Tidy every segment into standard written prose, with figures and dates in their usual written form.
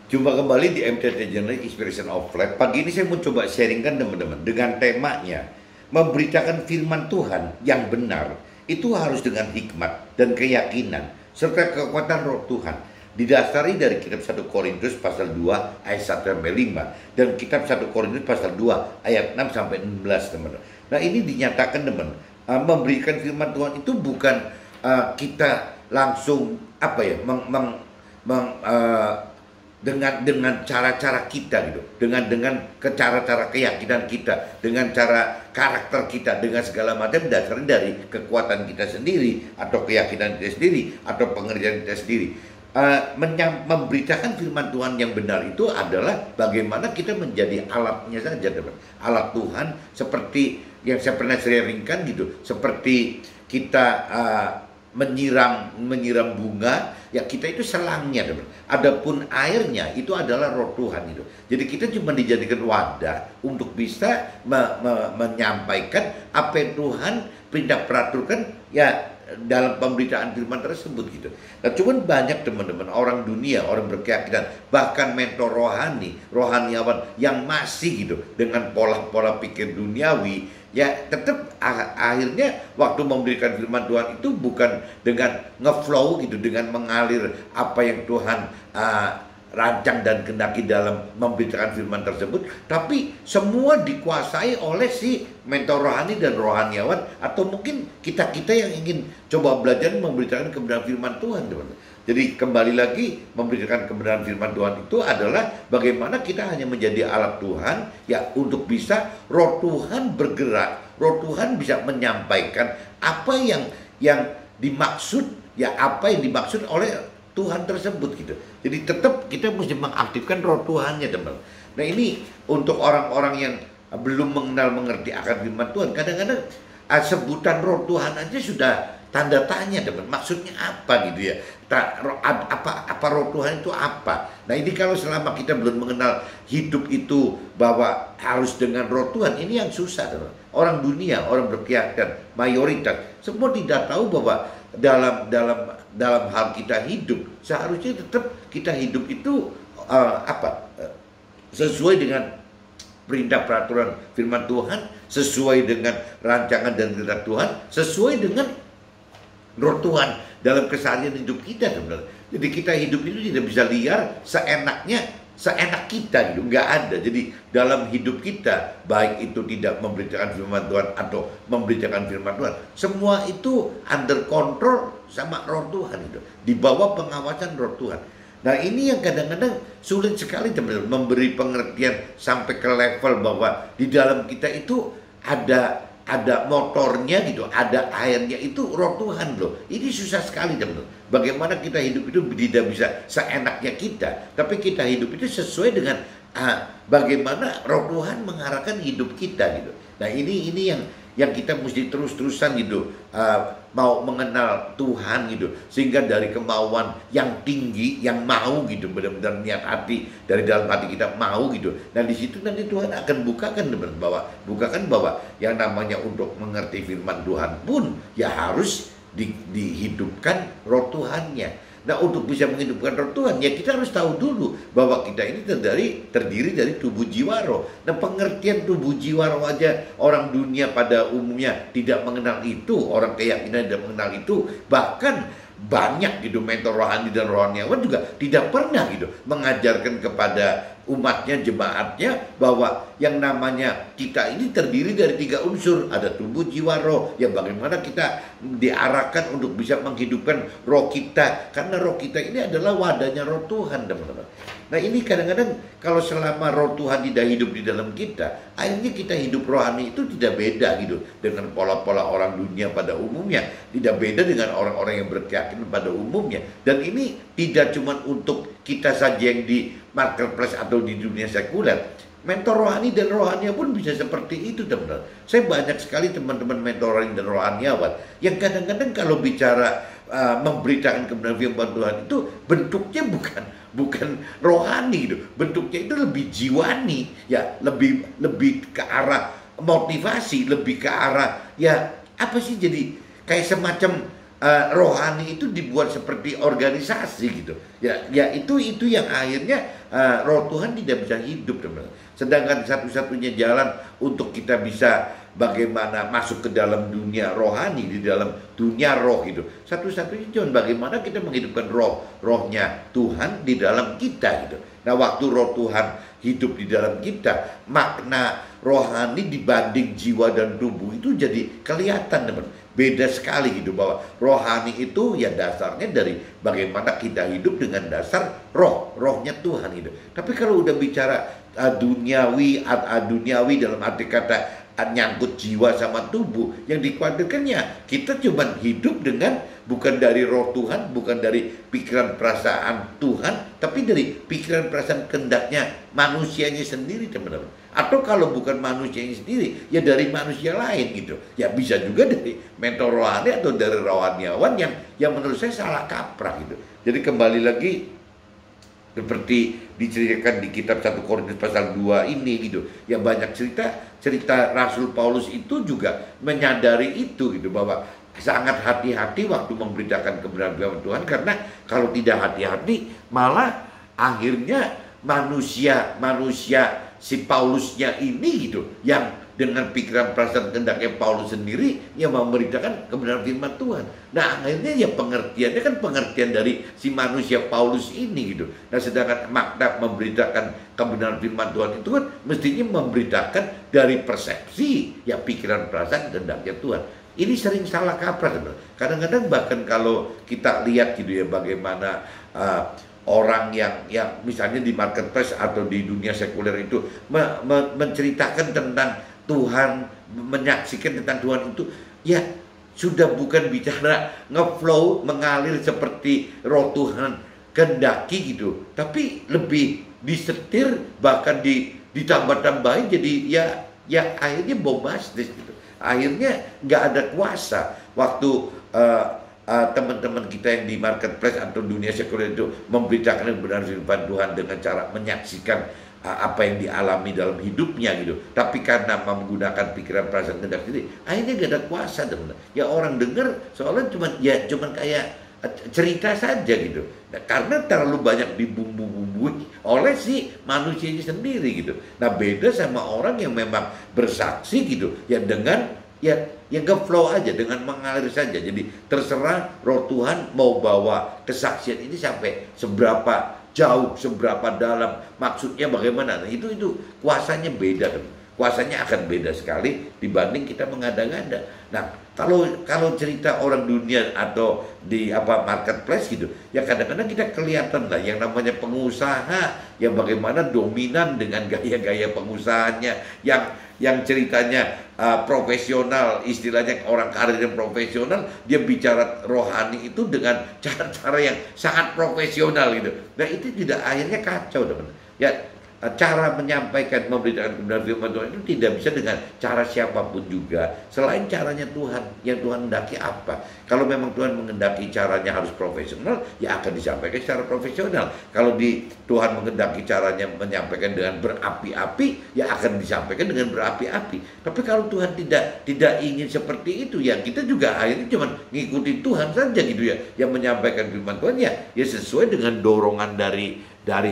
Jumpa kembali di MTT Journal Inspiration of Life. Pagi ini saya mau coba sharingkan teman-teman dengan temanya memberitakan firman Tuhan yang benar itu harus dengan hikmat dan keyakinan serta kekuatan roh Tuhan. Didasari dari kitab 1 Korintus pasal 2 ayat 1 sampai 5 dan kitab 1 Korintus pasal 2 ayat 6 sampai 16 teman-teman. Nah ini dinyatakan teman, memberikan firman Tuhan itu bukan kita langsung dengan cara-cara kita gitu, dengan cara-cara keyakinan kita, dengan cara karakter kita, dengan segala macam dasarnya dari kekuatan kita sendiri atau keyakinan kita sendiri atau pengertian kita sendiri. Memberitakan firman Tuhan yang benar itu adalah bagaimana kita menjadi alatnya saja, teman. Alat Tuhan seperti yang saya pernah sharingkan gitu, seperti kita menyiram bunga, ya kita itu selangnya, teman. Adapun airnya itu adalah roh Tuhan itu. Jadi kita cuma dijadikan wadah untuk bisa menyampaikan apa yang Tuhan perintah peraturkan ya dalam pemberitaan firman tersebut gitu. Nah, cuman banyak teman-teman orang dunia, orang berkeyakinan, bahkan mentor rohaniawan yang masih gitu dengan pola-pola pikir duniawi, ya tetap akhirnya waktu memberikan firman Tuhan itu bukan dengan ngeflow gitu, dengan mengalir apa yang Tuhan rancang dan kehendaki dalam memberitakan firman tersebut, tapi semua dikuasai oleh si mentor rohani dan rohaniawan atau mungkin kita-kita yang ingin coba belajar memberitakan kebenaran firman Tuhan, teman. Jadi kembali lagi memberitakan kebenaran firman Tuhan itu adalah bagaimana kita hanya menjadi alat Tuhan ya untuk bisa roh Tuhan bergerak, roh Tuhan bisa menyampaikan apa yang dimaksud, ya apa yang dimaksud oleh Tuhan tersebut gitu. Jadi tetap kita mesti mengaktifkan roh Tuhannya, teman. Nah ini untuk orang-orang yang belum mengerti akan firman Tuhan, kadang-kadang sebutan roh Tuhan aja sudah tanda tanya, teman. Maksudnya apa gitu ya? Apa roh Tuhan itu apa? Nah ini kalau selama kita belum mengenal hidup itu bahwa harus dengan roh Tuhan, ini yang susah, teman. Orang dunia, orang berkeyakinan, mayoritas semua tidak tahu bahwa dalam hal kita hidup seharusnya tetap kita hidup itu sesuai dengan perintah peraturan firman Tuhan, sesuai dengan rancangan dan kehendak Tuhan, sesuai dengan roh Tuhan dalam keseharian hidup kita, teman. Jadi kita hidup itu tidak bisa liar seenak kita gitu, nggak ada. Jadi dalam hidup kita, baik itu tidak memberitakan firman Tuhan atau memberitakan firman Tuhan, semua itu under control sama roh Tuhan itu, di bawah pengawasan roh Tuhan. Nah ini yang kadang-kadang sulit sekali, teman-teman, memberi pengertian sampai ke level bahwa di dalam kita itu ada motornya gitu, ada airnya, itu roh Tuhan loh. Ini susah sekali, teman-teman. Bagaimana kita hidup itu tidak bisa seenaknya kita, tapi kita hidup itu sesuai dengan bagaimana roh Tuhan mengarahkan hidup kita gitu. Nah ini yang kita mesti terus-terusan gitu, mau mengenal Tuhan gitu, sehingga dari kemauan yang tinggi, yang mau gitu, benar-benar niat hati dari dalam hati kita mau gitu. Nah di situ nanti Tuhan akan bukakan bahwa yang namanya untuk mengerti firman Tuhan pun ya harus dihidupkan roh Tuhannya. Nah untuk bisa menghidupkan roh Tuhan ya kita harus tahu dulu bahwa kita ini terdiri dari tubuh jiwa roh. Nah pengertian tubuh jiwa roh aja orang dunia pada umumnya tidak mengenal itu, orang keyakinan tidak mengenal itu, bahkan banyak gitu mentor rohani dan rohaniawan juga tidak pernah gitu mengajarkan kepada umatnya, jemaatnya, bahwa yang namanya kita ini terdiri dari 3 unsur. Ada tubuh, jiwa, roh. Ya bagaimana kita diarahkan untuk bisa menghidupkan roh kita, karena roh kita ini adalah wadahnya roh Tuhan, teman-teman. Nah ini kadang-kadang kalau selama roh Tuhan tidak hidup di dalam kita, akhirnya kita hidup rohani itu tidak beda gitu dengan pola-pola orang dunia pada umumnya, tidak beda dengan orang-orang yang berkeyakinan pada umumnya. Dan ini tidak cuma untuk kita saja yang di marketplace atau di dunia sekuler. Mentor rohani dan rohaniawan pun bisa seperti itu, teman-teman. Saya banyak sekali teman-teman mentor rohani dan rohaniawan yang kadang-kadang kalau bicara memberitakan kebenaran firman Tuhan itu bentuknya bukan rohani gitu. Bentuknya itu lebih jiwani, ya lebih ke arah motivasi, lebih ke arah ya apa sih, jadi kayak semacam rohani itu dibuat seperti organisasi gitu. Ya itu yang akhirnya roh Tuhan tidak bisa hidup, teman-teman. Sedangkan satu-satunya jalan untuk kita bisa bagaimana masuk ke dalam dunia rohani, di dalam dunia roh itu, satu-satunya jalan bagaimana kita menghidupkan rohnya Tuhan di dalam kita gitu. Nah, waktu roh Tuhan hidup di dalam kita, makna rohani dibanding jiwa dan tubuh itu jadi kelihatan, teman. Beda sekali gitu, bahwa rohani itu ya dasarnya dari bagaimana kita hidup dengan dasar rohnya Tuhan gitu. Tapi kalau udah bicara duniawi dalam arti kata nyangkut jiwa sama tubuh, yang dikhawatirkannya kita cuma hidup dengan bukan dari roh Tuhan, bukan dari pikiran perasaan Tuhan, tapi dari pikiran perasaan kehendaknya manusianya sendiri, teman-teman. Atau kalau bukan manusianya sendiri, ya dari manusia lain gitu. Ya bisa juga dari mentor rohani atau dari rohaniawan yang menurut saya salah kaprah gitu. Jadi kembali lagi seperti diceritakan di kitab 1 Korintus pasal 2 ini gitu. Ya banyak cerita Rasul Paulus itu juga menyadari itu gitu, bahwa sangat hati-hati waktu memberitakan kebenaran firman Tuhan, karena kalau tidak hati-hati malah akhirnya manusia si Paulusnya ini gitu, yang dengan pikiran perasaan kehendaknya Paulus sendiri yang memberitakan kebenaran firman Tuhan. Nah, akhirnya ya pengertiannya kan pengertian dari si manusia Paulus ini gitu. Nah, sedangkan makna memberitakan kebenaran firman Tuhan itu kan mestinya memberitakan dari persepsi ya pikiran perasaan kehendaknya Tuhan. Ini sering salah kaprah, teman. Kadang-kadang bahkan kalau kita lihat gitu ya, bagaimana orang yang misalnya di marketplace atau di dunia sekuler itu menceritakan tentang Tuhan, menyaksikan tentang Tuhan itu, ya sudah bukan bicara ngeflow, mengalir seperti roh Tuhan kehendaki gitu, tapi lebih disetir, bahkan ditambah-tambahin, jadi ya akhirnya bombastis gitu. Akhirnya nggak ada kuasa. Waktu teman-teman kita yang di marketplace atau dunia sekuler itu memberitakan kebenaran firman Tuhan dengan cara menyaksikan apa yang dialami dalam hidupnya gitu, tapi karena menggunakan pikiran perasaan kehendak sendiri, akhirnya gak ada kuasa, teman. Ya orang dengar soalnya cuman kayak cerita saja gitu. Nah, karena terlalu banyak dibumbu-bumbui oleh si manusianya sendiri gitu. Nah, beda sama orang yang memang bersaksi gitu, ya dengan yang flow aja, dengan mengalir saja. Jadi terserah roh Tuhan mau bawa kesaksian ini sampai seberapa jauh, seberapa dalam, maksudnya bagaimana. Nah, itu kuasanya beda, teman. Kuasanya akan beda sekali dibanding kita mengada-ngada. Nah, kalau cerita orang dunia atau di marketplace gitu, ya kadang-kadang kita kelihatan lah yang namanya pengusaha, yang bagaimana dominan dengan gaya-gaya pengusahanya, yang ceritanya profesional, istilahnya orang karir yang profesional, dia bicara rohani itu dengan cara-cara yang sangat profesional gitu. Nah, itu tidak, akhirnya kacau, teman. Ya, cara menyampaikan, memberitakan kebenaran firman Tuhan itu tidak bisa dengan cara siapapun juga selain caranya Tuhan, yang Tuhan hendaki apa. Kalau memang Tuhan menghendaki caranya harus profesional, ya akan disampaikan secara profesional. Kalau Tuhan menghendaki caranya menyampaikan dengan berapi-api, ya akan disampaikan dengan berapi-api. Tapi kalau Tuhan tidak ingin seperti itu, ya kita juga akhirnya cuma ngikuti Tuhan saja gitu ya, yang menyampaikan firman Tuhan ya sesuai dengan dorongan dari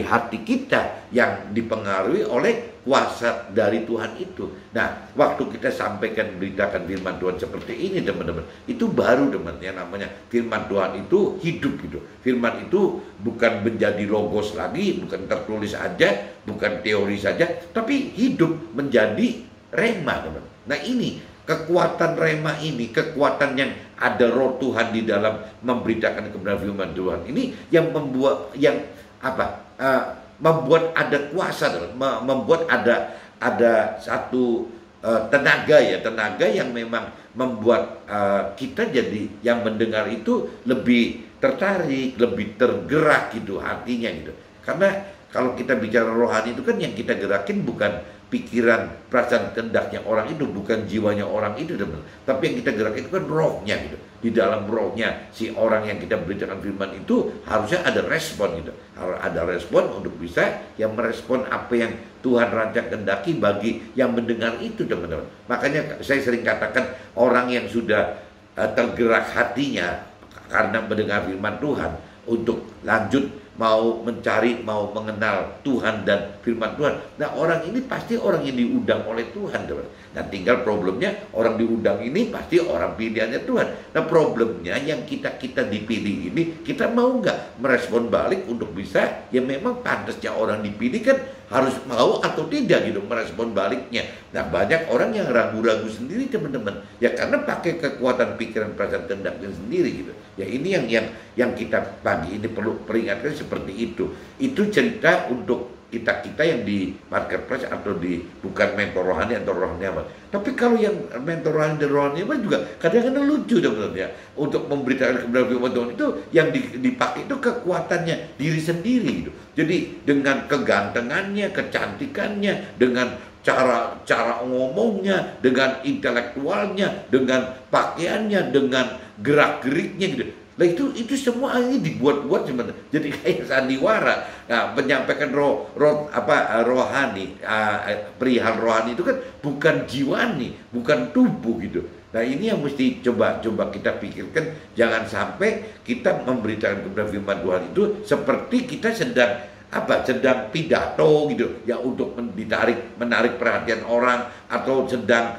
hati kita yang dipengaruhi oleh kuasa dari Tuhan itu. Nah, waktu kita sampaikan, beritakan firman Tuhan seperti ini, teman-teman, itu baru, teman, yang namanya firman Tuhan itu hidup gitu. Firman itu bukan menjadi logos lagi, bukan tertulis aja, bukan teori saja, tapi hidup menjadi rema, teman. Nah, ini kekuatan rema ini, kekuatan yang ada roh Tuhan di dalam memberitakan kebenaran firman Tuhan ini yang membuat membuat ada kuasa, membuat ada satu tenaga yang memang membuat kita jadi yang mendengar itu lebih tertarik, lebih tergerak gitu hatinya gitu. Karena kalau kita bicara rohani itu kan yang kita gerakin bukan pikiran, perasaan, kehendaknya orang itu, bukan jiwanya orang itu, teman. Tapi yang kita gerakin itu kan rohnya gitu. Di dalam rohnya si orang yang kita beritakan firman itu harusnya ada respon gitu. Harus ada respon untuk bisa yang merespon apa yang Tuhan rancang kehendaki bagi yang mendengar itu, teman-teman. Makanya saya sering katakan orang yang sudah tergerak hatinya karena mendengar firman Tuhan untuk lanjut mau mencari, mau mengenal Tuhan dan firman Tuhan. Nah, orang ini pasti orang yang diundang oleh Tuhan, teman. Nah, tinggal problemnya orang diundang ini pasti orang pilihannya Tuhan. Nah, problemnya yang kita dipilih ini, kita mau nggak merespon balik untuk bisa, ya memang pantasnya orang dipilih kan harus mau atau tidak gitu merespon baliknya. Nah, banyak orang yang ragu-ragu sendiri, teman-teman, ya karena pakai kekuatan pikiran, perasaan, kehendaknya sendiri gitu. Ya ini yang kita pagi ini perlu peringatkan seperti itu. Itu cerita untuk kita yang di marketplace atau di bukan mentor rohani atau rohani apa. Tapi kalau yang mentor rohani dan rohani apa juga kadang-kadang lucu sebenarnya untuk memberitakan kebenaran firman Tuhan itu yang dipakai itu kekuatannya diri sendiri gitu. Jadi dengan kegantengannya, kecantikannya, dengan cara ngomongnya, dengan intelektualnya, dengan pakaiannya, dengan gerak-geriknya gitu. Nah itu semua ini dibuat-buat sebenarnya. Jadi kayak sandiwara. Nah, menyampaikan rohani, perihal rohani itu kan bukan jiwani, bukan tubuh gitu. Nah ini yang mesti coba kita pikirkan, jangan sampai kita memberitakan kebenaran firman Tuhan itu seperti kita sedang pidato gitu ya, untuk menarik perhatian orang, atau sedang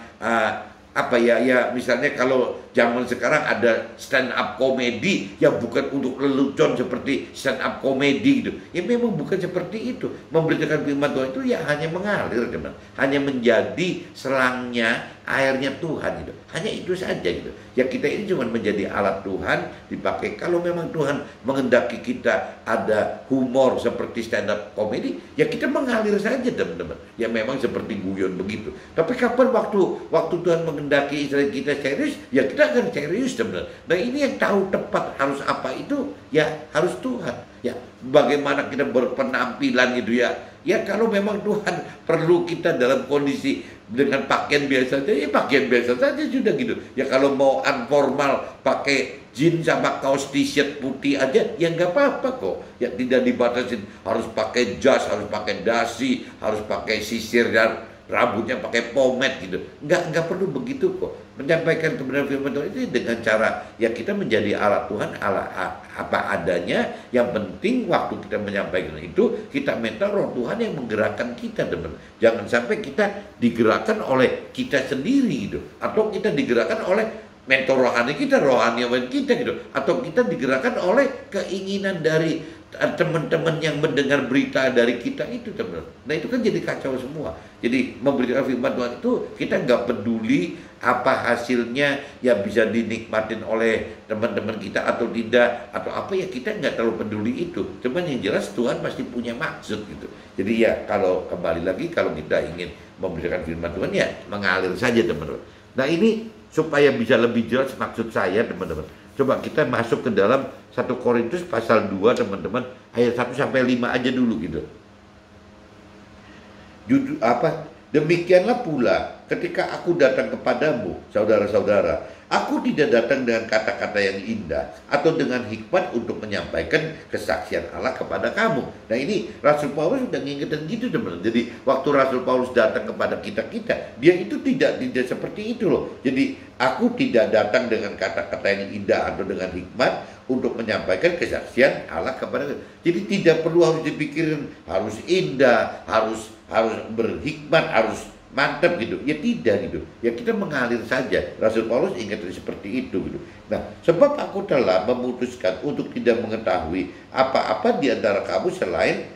misalnya kalau zaman sekarang ada stand up komedi ya bukan untuk lelucon seperti stand up komedi gitu. Ya memang bukan seperti itu. Memberitakan firman Tuhan itu ya hanya mengalir, teman. Hanya menjadi selangnya airnya Tuhan gitu. Hanya itu saja gitu. Ya kita ini cuma menjadi alat Tuhan dipakai. Kalau memang Tuhan menghendaki kita ada humor seperti stand up komedi, ya kita mengalir saja, teman-teman. Ya memang seperti guyon begitu. Tapi kapan waktu Tuhan menghendaki kita serius, ya kita akan serius, teman-teman. Nah ini yang tahu tepat harus apa itu ya harus Tuhan. Ya bagaimana kita berpenampilan gitu ya. Ya kalau memang Tuhan perlu kita dalam kondisi dengan pakaian biasa saja, ya pakaian biasa saja sudah gitu. Ya kalau mau informal pakai jeans sama kaos t-shirt putih aja, ya nggak apa-apa kok. Ya tidak dibatasi harus pakai jas, harus pakai dasi, harus pakai sisir dan rambutnya pakai pomade gitu. Nggak perlu begitu kok. Menyampaikan kebenaran firman Tuhan itu dengan cara ya kita menjadi alat Tuhan, apa adanya. Yang penting waktu kita menyampaikan itu kita minta roh Tuhan yang menggerakkan kita, teman. Jangan sampai kita digerakkan oleh kita sendiri gitu, atau kita digerakkan oleh mentor rohani kita, rohaniawan kita gitu, atau kita digerakkan oleh keinginan dari teman-teman yang mendengar berita dari kita itu, teman. Nah itu kan jadi kacau semua. Jadi memberitakan firman Tuhan itu kita nggak peduli apa hasilnya, ya bisa dinikmatin oleh teman-teman kita atau tidak, atau apa ya kita nggak terlalu peduli itu. Cuman yang jelas Tuhan pasti punya maksud gitu. Jadi ya kalau kembali lagi kalau kita ingin memberitakan firman Tuhan ya mengalir saja, teman-teman. Nah ini supaya bisa lebih jelas maksud saya, teman-teman. Coba kita masuk ke dalam 1 Korintus pasal 2, teman-teman, ayat 1 sampai 5 aja dulu gitu. Demikianlah pula ketika aku datang kepadamu, saudara-saudara, aku tidak datang dengan kata-kata yang indah atau dengan hikmat untuk menyampaikan kesaksian Allah kepada kamu. Nah ini Rasul Paulus sudah ngingetin gitu, teman-teman. Jadi waktu Rasul Paulus datang kepada kita, dia itu tidak seperti itu loh. Jadi aku tidak datang dengan kata-kata yang indah atau dengan hikmat untuk menyampaikan kesaksian Allah kepada kamu. Jadi tidak perlu harus dipikirin harus indah, harus berhikmat, harus mantap gitu. Ya tidak gitu. Ya kita mengalir saja. Rasul Paulus ingat seperti itu gitu. Nah, sebab aku telah memutuskan untuk tidak mengetahui apa-apa di antara kamu selain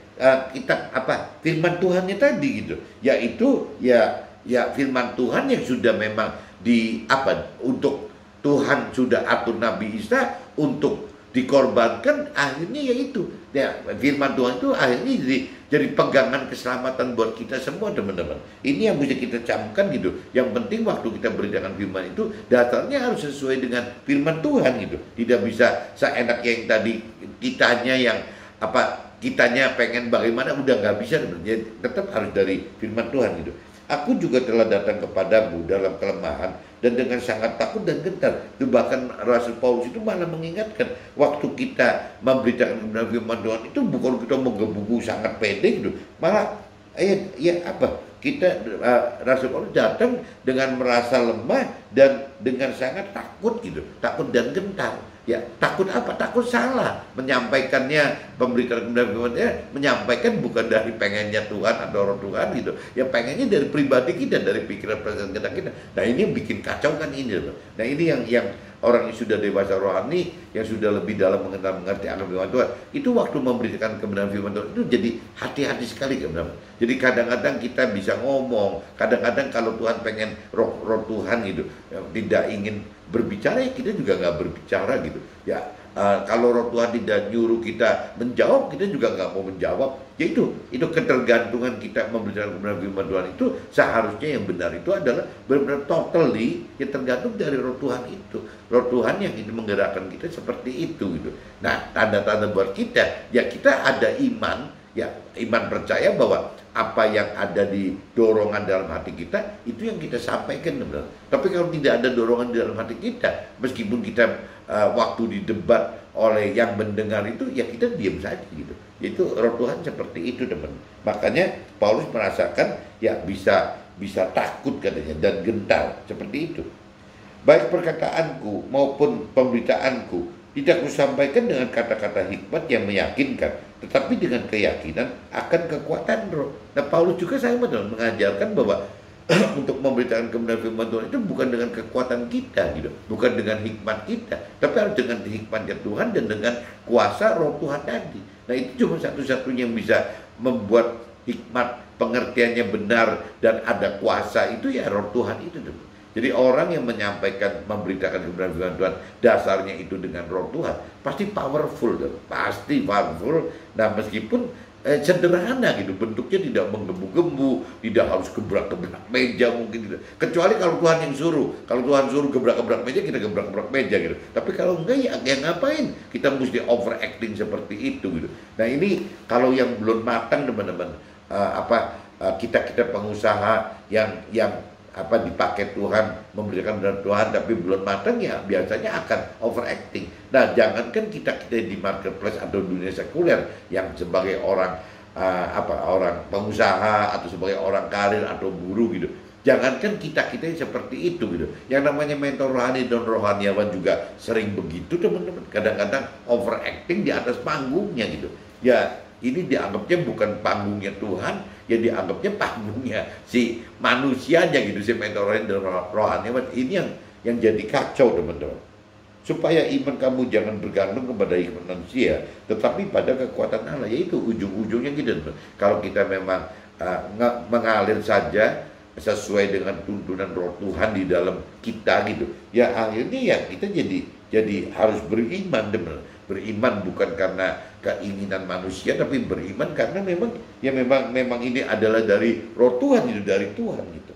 firman Tuhannya tadi gitu. Yaitu ya firman Tuhan yang sudah memang untuk Tuhan sudah atur Nabi Isa untuk dikorbankan, akhirnya yaitu ya firman Tuhan itu akhirnya jadi pegangan keselamatan buat kita semua, teman-teman. Ini yang bisa kita camkan gitu. Yang penting waktu kita beritakan firman itu dasarnya harus sesuai dengan firman Tuhan gitu. Tidak bisa seenak yang tadi kitanya pengen bagaimana, udah nggak bisa, teman-teman. Tetap harus dari firman Tuhan gitu. Aku juga telah datang kepadamu dalam kelemahan dan dengan sangat takut dan gentar. Itu bahkan Rasul Paulus itu malah mengingatkan waktu kita memberitakan kebenaran firman Tuhan itu bukan kita menggebu-gebu sangat pede gitu. Malah Rasul Paulus datang dengan merasa lemah dan dengan sangat takut gitu, takut dan gentar. Ya, takut apa? Takut salah menyampaikannya, pemberitaan kebenaran firman-Nya, menyampaikan bukan dari pengennya Tuhan atau roh Tuhan gitu. Ya pengennya dari pribadi kita, dari pikiran perasaan kita. Nah, ini yang bikin kacau kan ini loh. Nah, ini yang orang yang sudah dewasa rohani, yang sudah lebih dalam mengerti akan firman Tuhan, itu waktu memberikan kebenaran firman Tuhan itu jadi hati-hati sekali kebenaran. Jadi kadang-kadang kita bisa ngomong, kadang-kadang kalau Tuhan pengen roh Tuhan gitu, ya, tidak ingin berbicara, ya kita juga nggak berbicara gitu. Ya kalau roh Tuhan tidak nyuruh kita menjawab, kita juga nggak mau menjawab. Ya itu ketergantungan kita memberikan kebenaran firman Tuhan itu seharusnya yang benar itu adalah benar-benar totally yang tergantung dari roh Tuhan itu. Roh Tuhan yang itu menggerakkan kita seperti itu gitu. Nah, tanda-tanda buat kita, ya kita ada iman, ya iman percaya bahwa apa yang ada di dorongan dalam hati kita itu yang kita sampaikan benar. Tapi kalau tidak ada dorongan di dalam hati kita, meskipun kita waktu didebat oleh yang mendengar itu, ya kita diam saja gitu. Itu roh Tuhan seperti itu teman. Makanya Paulus merasakan ya bisa takut katanya dan gentar seperti itu. Baik perkataanku maupun pemberitaanku tidak kusampaikan dengan kata-kata hikmat yang meyakinkan, tetapi dengan keyakinan akan kekuatan roh. Nah, Paulus juga sama dong mengajarkan bahwa untuk memberitakan kebenaran firman Tuhan itu bukan dengan kekuatan kita gitu, bukan dengan hikmat kita, tapi harus dengan hikmatnya Tuhan dan dengan kuasa roh Tuhan tadi. Nah, itu cuma satu-satunya yang bisa membuat hikmat pengertiannya benar dan ada kuasa itu ya roh Tuhan itu tuh. Jadi orang yang menyampaikan, memberitakan kebenaran firman Tuhan, dasarnya itu dengan roh Tuhan, pasti powerful, pasti powerful. Nah, meskipun sederhana gitu, bentuknya tidak menggebu-gebu, tidak harus gebrak-gebrak meja mungkin gitu. Kecuali kalau Tuhan yang suruh, kalau Tuhan suruh gebrak-gebrak meja, kita gebrak-gebrak meja gitu. Tapi kalau enggak ya ngapain? Kita mesti overacting seperti itu gitu. Nah, ini kalau yang belum matang teman-teman, kita pengusaha yang dipakai Tuhan, memberikan benar Tuhan tapi belum matang, ya biasanya akan overacting. Nah, jangankan kita di marketplace atau dunia sekuler yang sebagai orang orang pengusaha atau sebagai orang karir atau buruh gitu. Jangankan kita seperti itu gitu. Yang namanya mentor rohani dan rohaniawan juga sering begitu teman-teman. Kadang-kadang overacting di atas panggungnya gitu. Ya, ini dianggapnya bukan panggungnya Tuhan, ya dianggapnya panggungnya si manusianya gitu, si mentor dan rohaniawan. Ini yang jadi kacau teman-teman. Supaya iman kamu jangan bergantung kepada hikmat manusia, tetapi pada kekuatan Allah. Yaitu ujung-ujungnya gitu teman. Kalau kita memang mengalir saja sesuai dengan tuntunan roh Tuhan di dalam kita gitu, ya akhirnya ya kita jadi harus beriman teman. Beriman bukan karena keinginan manusia, tapi beriman karena memang ini adalah dari roh Tuhan, itu dari Tuhan gitu.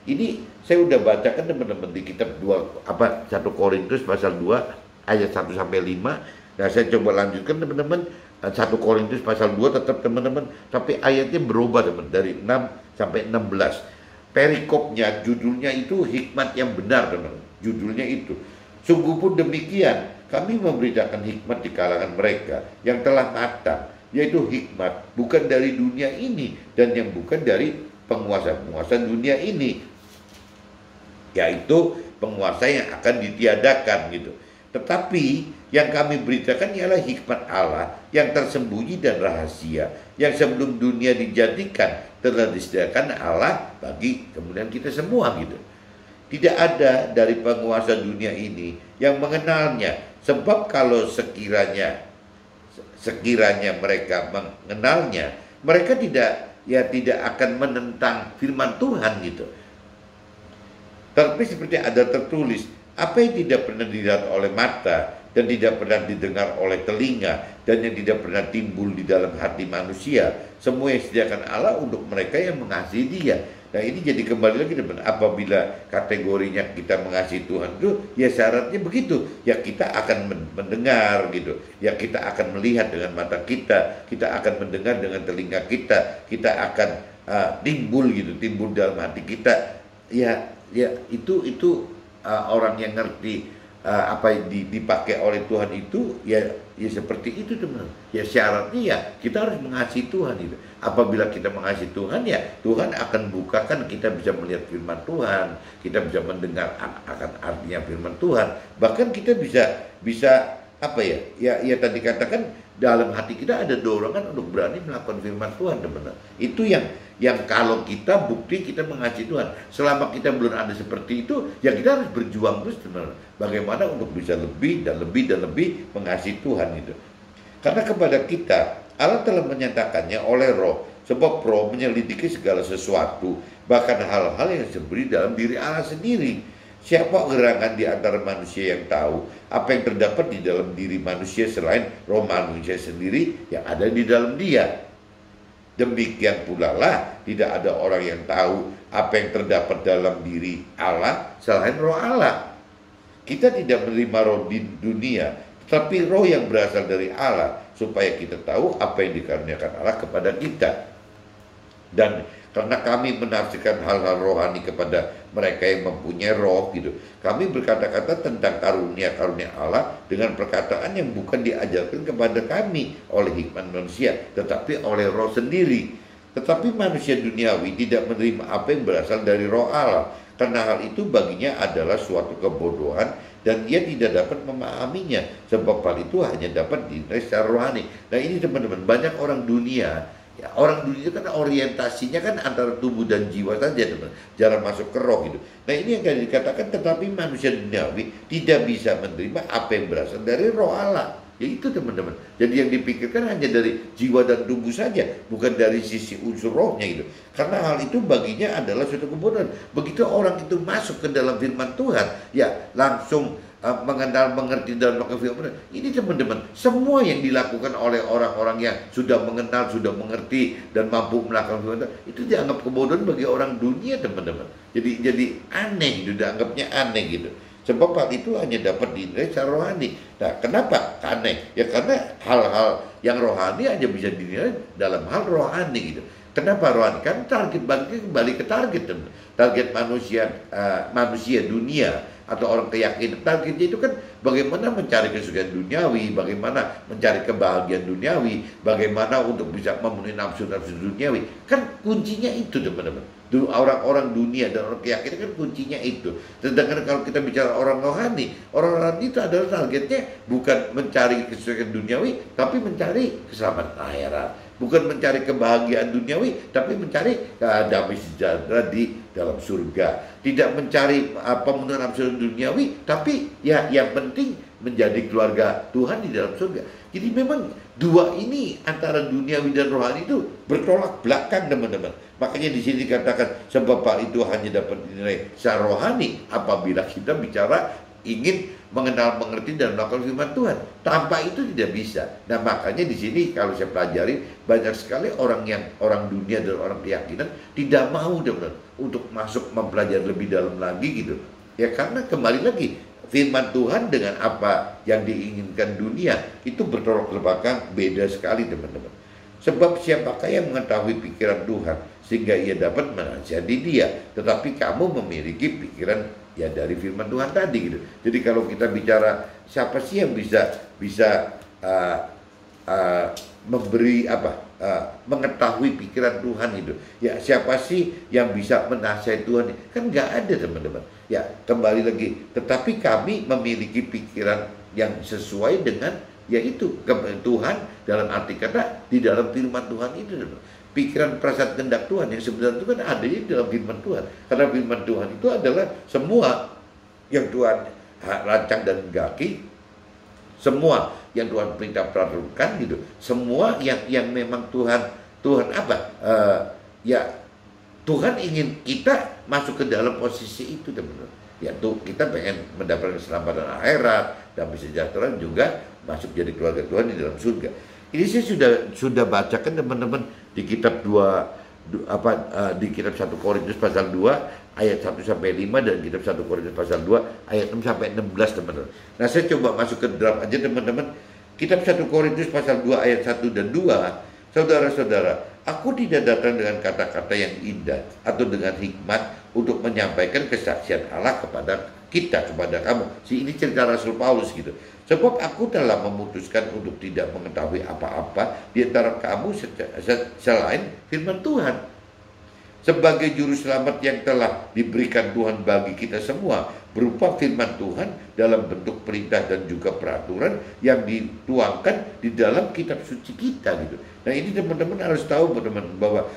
Ini saya udah bacakan teman-teman di kitab 1 Korintus pasal 2 ayat 1 sampai 5. Nah, saya coba lanjutkan teman-teman. 1 Korintus pasal 2 tetap teman-teman, tapi ayatnya berubah teman, dari 6 sampai 16. Perikopnya judulnya itu hikmat yang benar teman. Judulnya itu. Sungguh pun demikian, kami memberitakan hikmat di kalangan mereka yang telah matang, yaitu hikmat bukan dari dunia ini dan yang bukan dari penguasa-penguasa dunia ini, yaitu penguasa yang akan ditiadakan gitu. Tetapi yang kami beritakan ialah hikmat Allah yang tersembunyi dan rahasia, yang sebelum dunia dijadikan telah disediakan Allah bagi kemudian kita semua gitu. Tidak ada dari penguasa dunia ini yang mengenalnya, sebab kalau sekiranya mereka mengenalnya, mereka tidak akan menentang firman Tuhan gitu. Tapi seperti ada tertulis, apa yang tidak pernah dilihat oleh mata dan tidak pernah didengar oleh telinga dan yang tidak pernah timbul di dalam hati manusia, semua yang disediakan Allah untuk mereka yang mengasihi Dia. Nah, ini jadi kembali lagi teman, apabila kategorinya kita mengasihi Tuhan itu, ya syaratnya begitu, ya kita akan mendengar gitu, ya kita akan melihat dengan mata kita akan mendengar dengan telinga kita akan timbul dalam hati kita, ya itu orang yang ngerti apa yang dipakai oleh Tuhan itu, ya Ya seperti itu teman. Ya syaratnya ya kita harus mengasihi Tuhan itu. Apabila kita mengasihi Tuhan ya Tuhan akan bukakan kita bisa melihat firman Tuhan, kita bisa mendengar akan artinya firman Tuhan. Bahkan kita bisa apa ya? Ya tadi katakan dalam hati kita ada dorongan untuk berani melakukan firman Tuhan teman. Itu yang kalau kita bukti kita mengasihi Tuhan. Selama kita belum ada seperti itu, ya kita harus berjuang terus teman. Bagaimana untuk bisa lebih dan lebih dan lebih mengasihi Tuhan itu. Karena kepada kita Allah telah menyatakannya oleh Roh, sebab Roh menyelidiki segala sesuatu, bahkan hal-hal yang sebenarnya dalam diri Allah sendiri. Siapa gerangan di antara manusia yang tahu apa yang terdapat di dalam diri manusia selain roh manusia sendiri yang ada di dalam dia? Demikian pula lah tidak ada orang yang tahu apa yang terdapat dalam diri Allah selain roh Allah. Kita tidak menerima roh di dunia, tetapi roh yang berasal dari Allah, supaya kita tahu apa yang dikaruniakan Allah kepada kita. Dan karena kami menafsirkan hal-hal rohani kepada mereka yang mempunyai roh gitu, kami berkata-kata tentang karunia-karunia Allah dengan perkataan yang bukan diajarkan kepada kami oleh hikmat manusia, tetapi oleh roh sendiri. Tetapi manusia duniawi tidak menerima apa yang berasal dari roh Allah, karena hal itu baginya adalah suatu kebodohan dan ia tidak dapat memahaminya, sebab hal itu hanya dapat dinilai secara rohani. Nah ini teman-teman, banyak orang dunia, ya, orang dunia kan orientasinya kan antara tubuh dan jiwa saja teman, jarang masuk ke roh gitu. Nah ini yang dikatakan, tetapi manusia duniawi tidak bisa menerima apa yang berasal dari roh Allah. Ya itu teman-teman. Jadi yang dipikirkan hanya dari jiwa dan tubuh saja, bukan dari sisi unsur rohnya gitu. Karena hal itu baginya adalah suatu kebodohan. Begitu orang itu masuk ke dalam firman Tuhan, ya langsung mengenal, mengerti dalam firman Tuhan. Ini teman-teman, semua yang dilakukan oleh orang-orang yang sudah mengenal, sudah mengerti dan mampu melakukan firman Tuhan, itu dianggap kebodohan bagi orang dunia teman-teman. Jadi aneh gitu, dianggapnya aneh gitu. Sebab hal itu hanya dapat dinilai secara rohani. Nah, kenapa aneh? Ya karena hal-hal yang rohani hanya bisa dinilai dalam hal rohani gitu. Kenapa rohani? Kan target bangkit kembali ke target, teman. Target manusia dunia atau orang keyakinan. Targetnya itu kan bagaimana mencari kesukaan duniawi, bagaimana mencari kebahagiaan duniawi, bagaimana untuk bisa memenuhi nafsu-nafsu duniawi. Kan kuncinya itu teman-teman. Orang-orang dunia dan orang keyakinan kan kuncinya itu. Sedangkan kalau kita bicara orang rohani itu adalah targetnya bukan mencari kesukaan duniawi, tapi mencari keselamatan akhirat. Bukan mencari kebahagiaan duniawi, tapi mencari damai sejahtera di dalam surga. Tidak mencari pemenuhan nafsu duniawi, tapi ya yang penting menjadi keluarga Tuhan di dalam surga. Jadi memang dua ini antara duniawi dan rohani itu bertolak belakang teman-teman. Makanya di sini dikatakan sebab itu hanya dapat dinilai secara rohani apabila kita bicara ingin mengenal, mengerti dan melakukan firman Tuhan. Tanpa itu tidak bisa. Nah makanya di sini kalau saya pelajari banyak sekali orang dunia dan orang keyakinan tidak mau teman-teman untuk masuk mempelajari lebih dalam lagi gitu. Ya karena kembali lagi firman Tuhan dengan apa yang diinginkan dunia itu bertolak belakang, beda sekali teman-teman. Sebab siapakah yang mengetahui pikiran Tuhan sehingga ia dapat menasihati dia? Tetapi kamu memiliki pikiran ya dari firman Tuhan tadi gitu. Jadi kalau kita bicara siapa sih yang bisa memberi mengetahui pikiran Tuhan itu, ya siapa sih yang bisa menasihati Tuhan? Kan nggak ada teman-teman. Ya kembali lagi, tetapi kami memiliki pikiran yang sesuai dengan yaitu Tuhan dalam arti kata di dalam firman Tuhan itu teman. Pikiran perasaan kehendak Tuhan yang sebenarnya itu kan ada di dalam firman Tuhan. Karena firman Tuhan itu adalah semua yang Tuhan rancang dan gaki, semua yang Tuhan perintah peraturan gitu, semua yang memang Tuhan Tuhan ingin kita masuk ke dalam posisi itu teman-teman. Ya tuh kita pengen mendapatkan keselamatan akhirat dan sejahtera juga masuk jadi keluarga Tuhan di dalam surga. Ini saya sudah bacakan teman-teman di kitab di kitab 1 Korintus pasal 2 ayat 1 sampai 5 dan kitab 1 Korintus pasal 2 ayat 6 sampai 16 teman-teman. Nah, saya coba masuk ke dalam aja teman-teman. Kitab 1 Korintus pasal 2 ayat 1 dan 2. Saudara-saudara, aku tidak datang dengan kata-kata yang indah atau dengan hikmat untuk menyampaikan kesaksian Allah kepada kita kepada kamu. Ini cerita Rasul Paulus gitu. Sebab aku telah memutuskan untuk tidak mengetahui apa-apa di antara kamu selain firman Tuhan. Sebagai juru selamat yang telah diberikan Tuhan bagi kita semua berupa firman Tuhan dalam bentuk perintah dan juga peraturan yang dituangkan di dalam kitab suci kita gitu. Nah ini teman-teman harus tahu teman-teman bahwa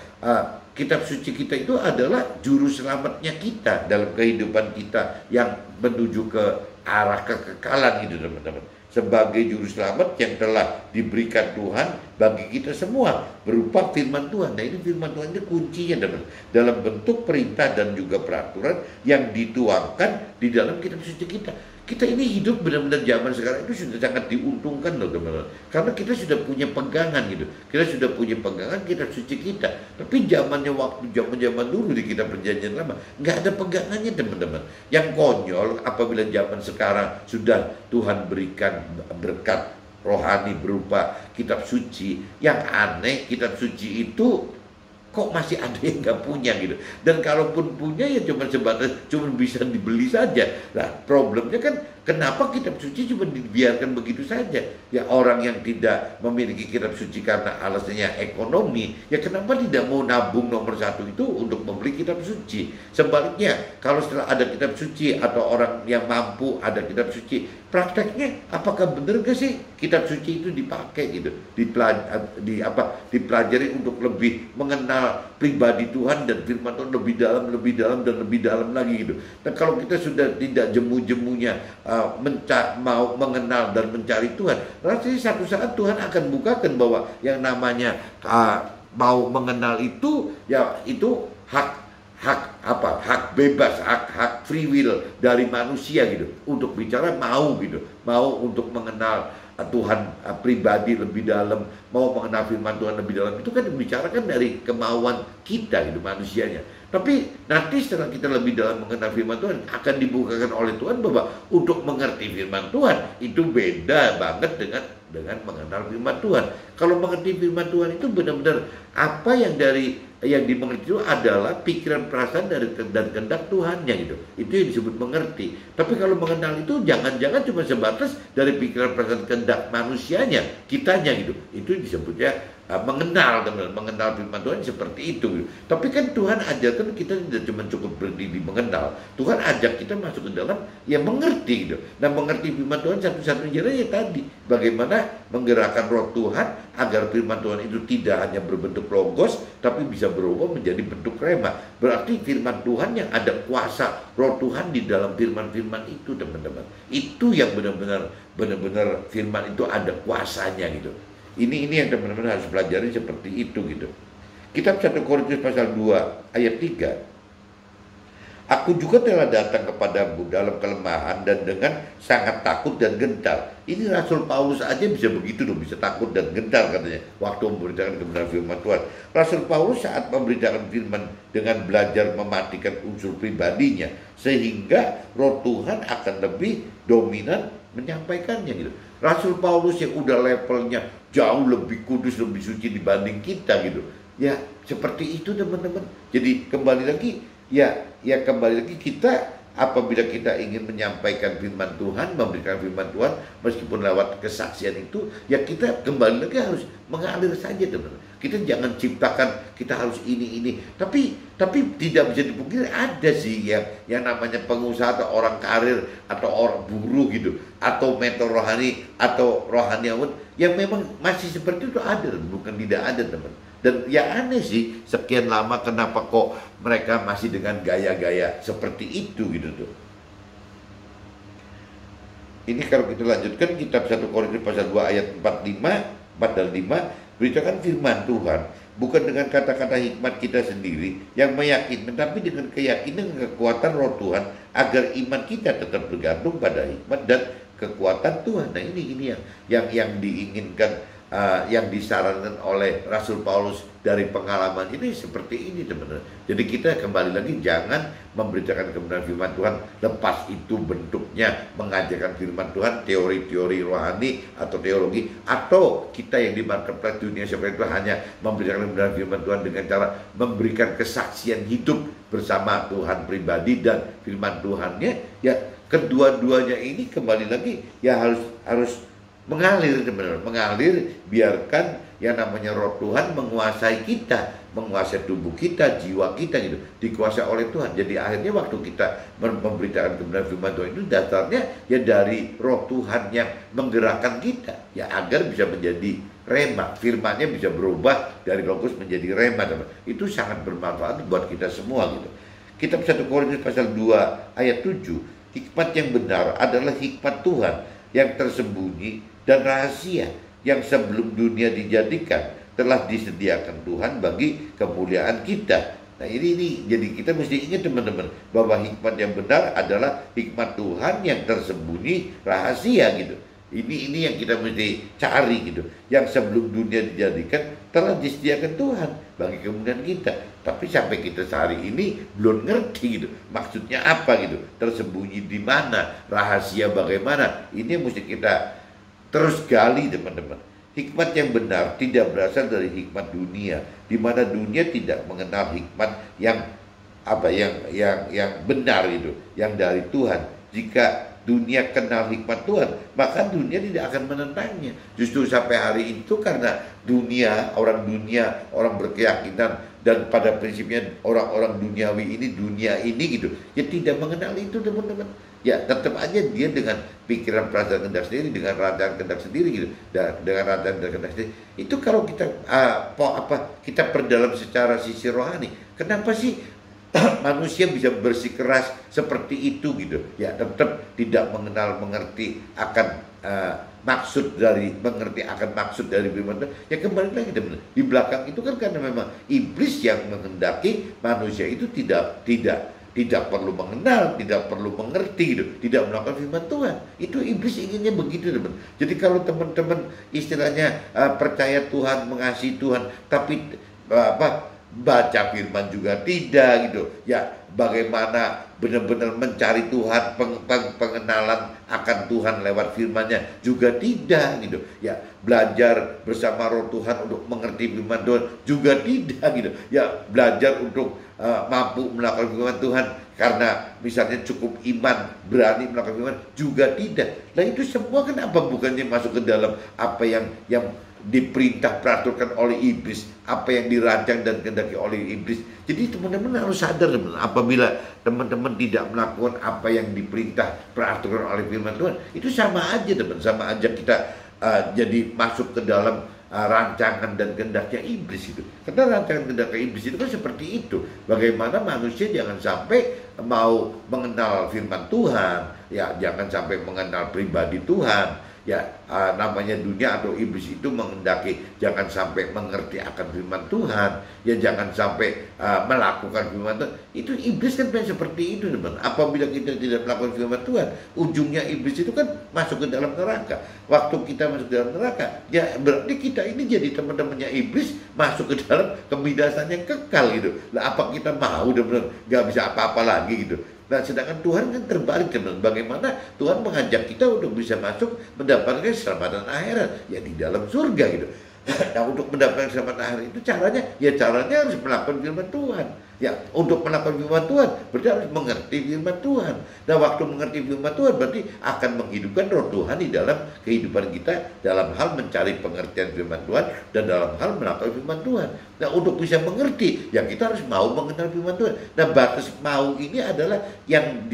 kitab suci kita itu adalah juru selamatnya kita dalam kehidupan kita yang menuju ke arah kekekalan gitu teman-teman. Sebagai juru selamat yang telah diberikan Tuhan bagi kita semua berupa firman Tuhan. Nah ini firman Tuhan itu kuncinya teman, dalam bentuk perintah dan juga peraturan yang dituangkan di dalam kitab suci kita. Kita ini hidup benar-benar zaman sekarang itu sudah sangat diuntungkan loh teman-teman, karena kita sudah punya pegangan gitu. Kita sudah punya pegangan kitab suci kita. Tapi zaman dulu di kitab perjanjian lama nggak ada pegangannya teman-teman. Yang konyol apabila zaman sekarang sudah Tuhan berikan berkat rohani berupa kitab suci. Yang aneh kitab suci itu kok masih ada yang nggak punya gitu. Dan kalaupun punya ya cuma sebatas cuma bisa dibeli saja. Nah problemnya kan kenapa kitab suci cuma dibiarkan begitu saja? Ya orang yang tidak memiliki kitab suci karena alasannya ekonomi, ya kenapa tidak mau nabung nomor satu itu untuk membeli kitab suci? Sebaliknya kalau setelah ada kitab suci atau orang yang mampu ada kitab suci, prakteknya apakah benar gak sih kitab suci itu dipakai gitu, dipelajari untuk lebih mengenal pribadi Tuhan dan firman Tuhan lebih dalam lagi gitu. Dan kalau kita sudah tidak jemu-jemunya mau mengenal dan mencari Tuhan, rasanya satu saat Tuhan akan bukakan bahwa yang namanya mau mengenal itu ya itu hak bebas, hak free will dari manusia gitu, untuk bicara mau untuk mengenal Tuhan pribadi lebih dalam, mau mengenal firman Tuhan lebih dalam, itu kan dibicarakan dari kemauan kita gitu manusianya. Tapi nanti setelah kita lebih dalam mengenal firman Tuhan, akan dibukakan oleh Tuhan bahwa untuk mengerti firman Tuhan itu beda banget dengan mengenal firman Tuhan. Kalau mengerti firman Tuhan itu benar-benar apa yang dimengerti itu adalah pikiran perasaan dan kehendak Tuhannya gitu. Itu yang disebut mengerti. Tapi kalau mengenal itu jangan-jangan cuma sebatas dari pikiran perasaan kehendak manusianya, kitanya gitu. Itu disebutnya mengenal, teman-teman. Mengenal firman Tuhan seperti itu gitu. Tapi kan Tuhan ajarkan kita tidak cuma cukup berhenti di mengenal. Tuhan ajak kita masuk ke dalam ya mengerti gitu. Nah mengerti firman Tuhan satu-satunya ya tadi bagaimana menggerakkan roh Tuhan agar firman Tuhan itu tidak hanya berbentuk logos tapi bisa berubah menjadi bentuk rema. Berarti firman Tuhan yang ada kuasa roh Tuhan di dalam firman-firman itu teman-teman. Itu yang benar-benar firman itu ada kuasanya gitu. Ini yang teman-teman harus pelajari seperti itu gitu. Kitab 1 Korintus pasal 2 ayat 3. Aku juga telah datang kepadamu dalam kelemahan dan dengan sangat takut dan gentar. Ini Rasul Paulus aja bisa begitu loh, bisa takut dan gentar katanya waktu memberitakan kebenaran firman Tuhan. Rasul Paulus saat memberitakan firman dengan belajar mematikan unsur pribadinya, sehingga roh Tuhan akan lebih dominan menyampaikannya gitu. Rasul Paulus yang udah levelnya jauh lebih kudus, lebih suci dibanding kita gitu. Ya seperti itu teman-teman. Jadi kembali lagi kita apabila kita ingin menyampaikan firman Tuhan, memberikan firman Tuhan meskipun lewat kesaksian itu, ya kita kembali lagi harus mengalir saja teman-teman. Kita jangan ciptakan kita harus ini. Tapi tidak bisa dipungkiri ada sih yang namanya pengusaha atau orang karir atau orang buruh gitu, atau mentor rohani atau rohaniawan yang memang masih seperti itu ada, bukan tidak ada teman. Dan ya aneh sih, sekian lama kenapa kok mereka masih dengan gaya-gaya seperti itu gitu tuh. Ini kalau kita lanjutkan kitab 1 Korintus pasal 2 ayat 4 dan 5, beritakan firman Tuhan bukan dengan kata-kata hikmat kita sendiri yang meyakinkan, tapi dengan keyakinan dan kekuatan roh Tuhan agar iman kita tetap bergantung pada hikmat dan kekuatan Tuhan. Nah ini yang diinginkan, yang disarankan oleh Rasul Paulus dari pengalaman ini seperti ini teman-teman. Jadi kita kembali lagi jangan memberitakan kebenaran firman Tuhan lepas itu bentuknya mengajarkan firman Tuhan, teori-teori rohani atau teologi, atau kita yang di marketplace dunia seperti itu hanya memberitakan kebenaran firman Tuhan dengan cara memberikan kesaksian hidup bersama Tuhan pribadi dan firman Tuhannya. Ya kedua-duanya ini kembali lagi ya harus mengalir, teman-teman. Mengalir, biarkan yang namanya roh Tuhan menguasai kita, menguasai tubuh kita, jiwa kita gitu, dikuasai oleh Tuhan. Jadi akhirnya waktu kita memberitakan kebenaran firman Tuhan itu dasarnya ya dari roh Tuhan yang menggerakkan kita ya agar bisa menjadi rema, firmannya bisa berubah dari logos menjadi rema, teman. Itu sangat bermanfaat buat kita semua gitu. Kitab 1 Korintus pasal 2 ayat 7, hikmat yang benar adalah hikmat Tuhan yang tersembunyi dan rahasia yang sebelum dunia dijadikan telah disediakan Tuhan bagi kemuliaan kita. Nah ini jadi kita mesti ingat, teman-teman, bahwa hikmat yang benar adalah hikmat Tuhan yang tersembunyi rahasia gitu. Ini yang kita mesti cari gitu. Yang sebelum dunia dijadikan telah disediakan Tuhan bagi kemuliaan kita. Tapi sampai kita sehari ini belum ngerti gitu. Maksudnya apa gitu? Tersembunyi di mana? Rahasia bagaimana? Ini yang mesti kita terus gali, teman-teman. Hikmat yang benar tidak berasal dari hikmat dunia, di mana dunia tidak mengenal hikmat yang benar itu, yang dari Tuhan. Jika dunia kenal hikmat Tuhan, maka dunia tidak akan menentangnya. Justru sampai hari itu karena orang berkeyakinan dan pada prinsipnya orang-orang duniawi ini, dunia ini gitu, ya tidak mengenal itu, teman-teman. Ya tetap aja dia dengan pikiran, perasaan, kehendak sendiri, dengan rancangan kehendak sendiri gitu, dan dengan rancangan kehendak sendiri. Itu kalau kita kita perdalam secara sisi rohani, kenapa sih manusia bisa bersikeras seperti itu gitu? Ya tetap tidak mengerti akan maksud dari firman Tuhan. Ya kembali lagi, teman. Di belakang itu kan karena memang iblis yang menghendaki manusia itu tidak perlu mengenal, tidak perlu mengerti gitu, tidak melakukan firman Tuhan. Itu iblis inginnya begitu, teman. Jadi kalau teman-teman istilahnya percaya Tuhan, mengasihi Tuhan, tapi baca firman juga tidak gitu. Ya bagaimana benar-benar mencari Tuhan, pengenalan akan Tuhan lewat firman-Nya juga tidak gitu. Ya belajar bersama roh Tuhan untuk mengerti firman Tuhan juga tidak gitu. Ya belajar untuk mampu melakukan firman Tuhan karena misalnya cukup iman, berani melakukan firman juga tidak. Nah itu semua kenapa bukannya masuk ke dalam apa yang diperintah peraturan oleh iblis, apa yang dirancang dan kehendaki oleh iblis. Jadi teman-teman harus sadar, teman, apabila teman-teman tidak melakukan apa yang diperintah peraturan oleh firman Tuhan, itu sama aja, teman, sama aja kita jadi masuk ke dalam rancangan dan kehendaknya iblis itu. Karena rancangan kehendaknya iblis itu kan seperti itu. Bagaimana manusia jangan sampai mau mengenal firman Tuhan, ya jangan sampai mengenal pribadi Tuhan. Ya namanya dunia atau iblis itu menghendaki jangan sampai mengerti akan firman Tuhan, ya jangan sampai melakukan firman Tuhan. Itu iblis kan seperti itu, teman. Apabila kita tidak melakukan firman Tuhan, ujungnya iblis itu kan masuk ke dalam neraka. Waktu kita masuk ke dalam neraka, ya berarti kita ini jadi teman-temannya iblis, masuk ke dalam kebinasan yang kekal gitu. Lah apa kita mau, benar nggak bisa apa-apa lagi gitu. Nah sedangkan Tuhan kan terbalik, teman. Bagaimana Tuhan mengajak kita untuk bisa masuk mendapatkan keselamatan akhirat, ya di dalam surga gitu. Nah untuk mendapatkan keselamatan akhirat itu caranya harus melakukan firman Tuhan. Ya untuk melakukan firman Tuhan berarti harus mengerti firman Tuhan. Nah waktu mengerti firman Tuhan berarti akan menghidupkan roh Tuhan di dalam kehidupan kita, dalam hal mencari pengertian firman Tuhan dan dalam hal melakukan firman Tuhan. Nah untuk bisa mengerti, ya kita harus mau mengenal firman Tuhan. Nah batas mau ini adalah yang